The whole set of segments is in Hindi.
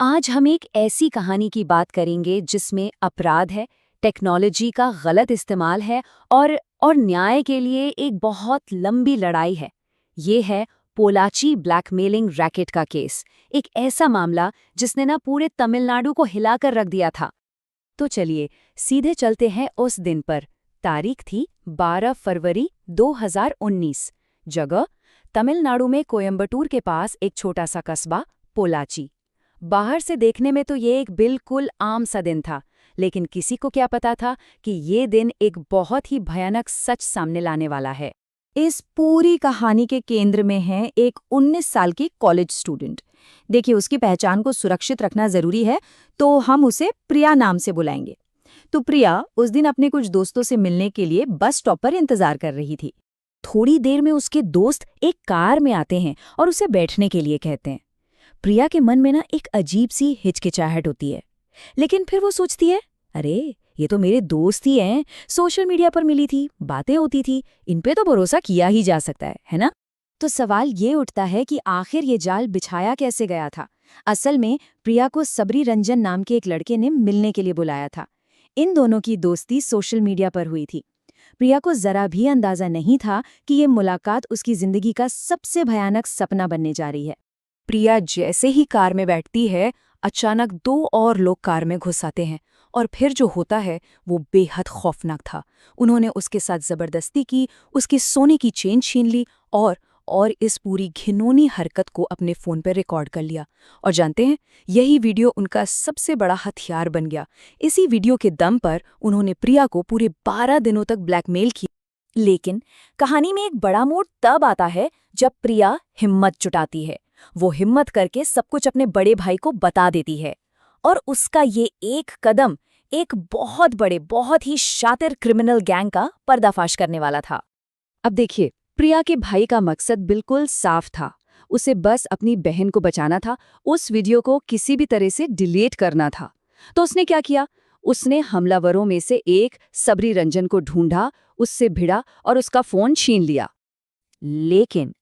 आज हम एक ऐसी कहानी की बात करेंगे जिसमें अपराध है, टेक्नोलॉजी का गलत इस्तेमाल है और न्याय के लिए एक बहुत लंबी लड़ाई है। ये है पोलाची ब्लैकमेलिंग रैकेट का केस, एक ऐसा मामला जिसने ना पूरे तमिलनाडु को हिलाकर रख दिया था। तो चलिए सीधे चलते हैं उस दिन पर। तारीख थी 12 फरवरी 2019। जगह तमिलनाडु में कोयंबटूर के पास एक छोटा सा कस्बा पोलाची। बाहर से देखने में तो ये एक बिल्कुल आम सा दिन था, लेकिन किसी को क्या पता था कि ये दिन एक बहुत ही भयानक सच सामने लाने वाला है। इस पूरी कहानी के केंद्र में है एक 19 साल की कॉलेज स्टूडेंट। देखिए, उसकी पहचान को सुरक्षित रखना जरूरी है, तो हम उसे प्रिया नाम से बुलाएंगे। तो प्रिया उस दिन अपने कुछ दोस्तों से मिलने के लिए बस स्टॉप पर इंतजार कर रही थी। थोड़ी देर में उसके दोस्त एक कार में आते हैं और उसे बैठने के लिए कहते हैं। प्रिया के मन में ना एक अजीब सी हिचकिचाहट होती है, लेकिन फिर वो सोचती है, अरे ये तो मेरे दोस्त ही हैं, सोशल मीडिया पर मिली थी, बातें होती थी, इन पे तो भरोसा किया ही जा सकता है ना। तो सवाल ये उठता है कि आखिर ये जाल बिछाया कैसे गया था। असल में प्रिया को सबरी रंजन नाम के एक लड़के ने मिलने के लिए बुलाया था। इन दोनों की दोस्ती सोशल मीडिया पर हुई थी। प्रिया को जरा भी अंदाजा नहीं था कि ये मुलाकात उसकी जिंदगी का सबसे भयानक सपना बनने जा रही है। प्रिया जैसे ही कार में बैठती है, अचानक दो और लोग कार में घुस आते हैं, और फिर जो होता है वो बेहद खौफनाक था। उन्होंने उसके साथ जबरदस्ती की, उसकी सोने की चेन छीन ली और इस पूरी घिनौनी हरकत को अपने फोन पर रिकॉर्ड कर लिया। और जानते हैं, यही वीडियो उनका सबसे बड़ा हथियार बन गया। इसी वीडियो के दम पर उन्होंने प्रिया को पूरे 12 दिनों तक ब्लैकमेल किया। लेकिन कहानी में एक बड़ा मोड़ तब आता है जब प्रिया हिम्मत जुटाती है। वो हिम्मत करके सब कुछ अपने बड़े भाई को बता देती है, और उसका ये एक कदम एक बहुत बड़े, बहुत ही शातिर क्रिमिनल गैंग का पर्दाफाश करने वाला था। अब देखिए, प्रिया के भाई का मकसद बिल्कुल साफ था। उसे बस अपनी बहन को बचाना था, उस वीडियो को किसी भी तरह से डिलीट करना था। तो उसने क्या किया? उसने हमलावरों में से एक सबरी रंजन को ढूंढा, उससे भिड़ा और उसका फोन छीन लिया। लेकिन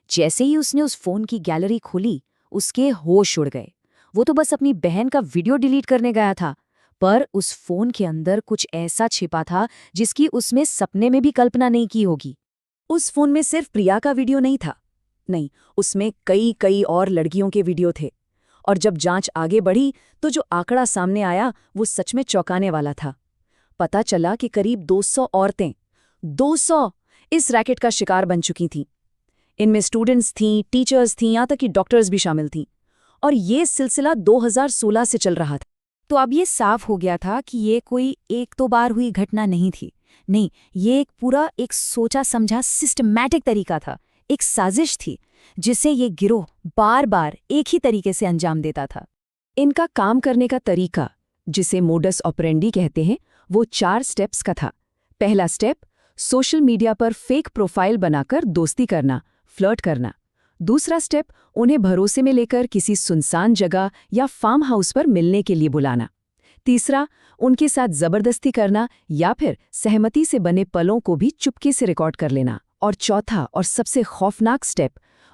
जैसे ही उसने उस फोन की गैलरी खोली, उसके होश उड़ गए। वो तो बस अपनी बहन का वीडियो डिलीट करने गया था, पर उस फोन के अंदर कुछ ऐसा छिपा था जिसकी उसमें सपने में भी कल्पना नहीं की होगी। उस फोन में सिर्फ प्रिया का वीडियो नहीं था, नहीं, उसमें कई कई और लड़कियों के वीडियो थे। और जब जांच आगे बढ़ी तो जो आंकड़ा सामने आया वो सच में चौंकाने वाला था। पता चला कि करीब 200 औरतें 200 इस रैकेट का शिकार बन चुकी थीं। इनमें स्टूडेंट्स थीं, टीचर्स थीं, यहाँ तक कि डॉक्टर्स भी शामिल थीं। और ये सिलसिला 2016 से चल रहा था। तो अब ये साफ हो गया था कि ये कोई एक दो बार हुई घटना नहीं थी। नहीं, ये एक सोचा समझा सिस्टमैटिक तरीका था, एक साजिश थी जिसे ये गिरोह बार बार एक ही तरीके से अंजाम देता था। इनका काम करने का तरीका, जिसे मोडस ऑपरेंडी कहते हैं, वो 4 स्टेप्स का था। पहला स्टेप, सोशल मीडिया पर फेक प्रोफाइल बनाकर दोस्ती करना, फ्लर्ट करना। दूसरा स्टेप, उन्हें भरोसे में लेकर किसी सुनसान जगह या फार्म हाउस पर मिलने के लिए बुलाना। तीसरा, उनके साथ जबरदस्ती करना या फिर सहमति से बने पलों को भी चुपके से रिकॉर्ड कर लेना। और चौथा और सबसे खौफनाक स्टेप,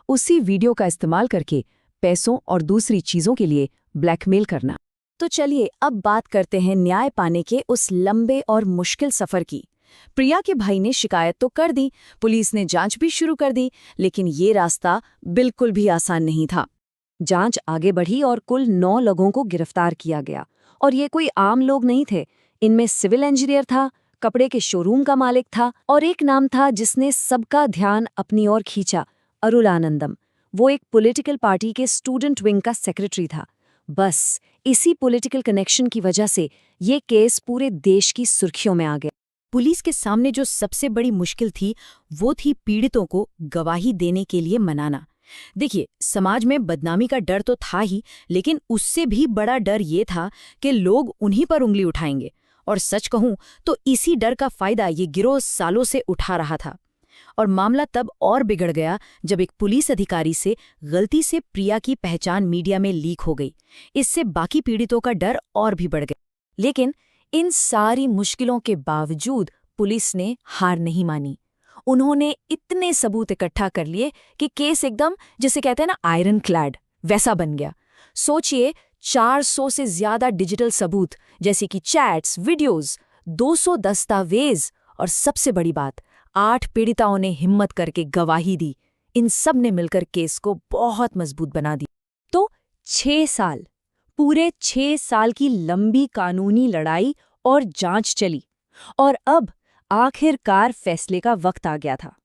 उसी वीडियो का इस्तेमाल करके पैसों और दूसरी चीजों के लिए ब्लैकमेल करना। तो चलिए अब बात करते हैं न्याय पाने के उस लंबे और मुश्किल सफर की। प्रिया के भाई ने शिकायत तो कर दी, पुलिस ने जांच भी शुरू कर दी, लेकिन ये रास्ता बिल्कुल भी आसान नहीं था। जांच आगे बढ़ी और कुल 9 लोगों को गिरफ्तार किया गया। और ये कोई आम लोग नहीं थे। इनमें सिविल इंजीनियर था, कपड़े के शोरूम का मालिक था, और एक नाम था जिसने सबका ध्यान अपनी ओर खींचा, अरुल आनंदम। वो एक पॉलिटिकल पार्टी के स्टूडेंट विंग का सेक्रेटरी था। बस इसी पॉलिटिकल कनेक्शन की वजह से ये केस पूरे देश की सुर्खियों में आ गया। पुलिस के सामने जो सबसे बड़ी मुश्किल थी, वो थी पीड़ितों को गवाही देने के लिए मनाना। देखिए, समाज में बदनामी का डर तो था ही, लेकिन उससे भी बड़ा डर ये था कि लोग उन्हीं पर उंगली उठाएंगे। और सच कहूं तो इसी डर का फायदा ये गिरोह सालों से उठा रहा था। और मामला तब और बिगड़ गया जब एक पुलिस अधिकारी से गलती से प्रिया की पहचान मीडिया में लीक हो गई। इससे बाकी पीड़ितों का डर और भी बढ़ गया। लेकिन इन सारी मुश्किलों के बावजूद पुलिस ने हार नहीं मानी। उन्होंने इतने सबूत इकट्ठा कर लिए कि केस एकदम, जिसे कहते हैं ना, आयरन क्लैड, वैसा बन गया। सोचिए, 400 से ज्यादा डिजिटल सबूत जैसे कि चैट्स, वीडियोस, 200 दस्तावेज और सबसे बड़ी बात 8 पीड़िताओं ने हिम्मत करके गवाही दी। इन सब ने मिलकर केस को बहुत मजबूत बना दिया। तो 6 साल, पूरे 6 साल की लंबी कानूनी लड़ाई और जांच चली और अब आखिरकार फैसले का वक्त आ गया था।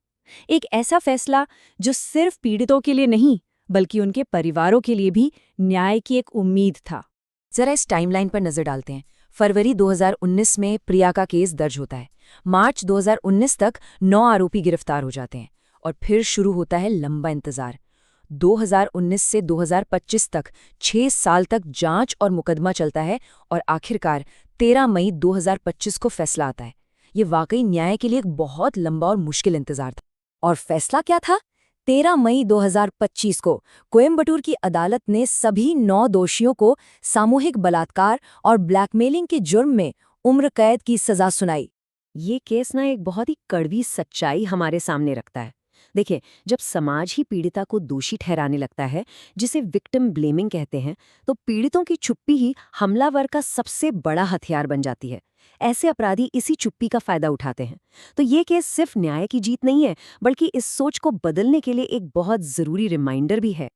एक ऐसा फैसला जो सिर्फ पीड़ितों के लिए नहीं बल्कि उनके परिवारों के लिए भी न्याय की एक उम्मीद था। जरा इस टाइमलाइन पर नजर डालते हैं। फरवरी 2019 में प्रिया का केस दर्ज होता है। मार्च 2019 तक 9 आरोपी गिरफ्तार हो जाते हैं और फिर शुरू होता है लंबा इंतजार। 2019 से 2025 तक 6 साल तक जांच और मुकदमा चलता है और आखिरकार 13 मई 2025 को फैसला आता है। ये वाकई न्याय के लिए एक बहुत लंबा और मुश्किल इंतजार था। और फैसला क्या था? 13 मई 2025 को कोयम्बटूर की अदालत ने सभी 9 दोषियों को सामूहिक बलात्कार और ब्लैकमेलिंग के जुर्म में उम्र कैद की सजा सुनाई। ये केस ना एक बहुत ही कड़वी सच्चाई हमारे सामने रखता है। देखिए, जब समाज ही पीड़िता को दोषी ठहराने लगता है, जिसे विक्टिम ब्लेमिंग कहते हैं, तो पीड़ितों की चुप्पी ही हमलावर का सबसे बड़ा हथियार बन जाती है। ऐसे अपराधी इसी चुप्पी का फायदा उठाते हैं। तो ये केस सिर्फ न्याय की जीत नहीं है, बल्कि इस सोच को बदलने के लिए एक बहुत जरूरी रिमाइंडर भी है।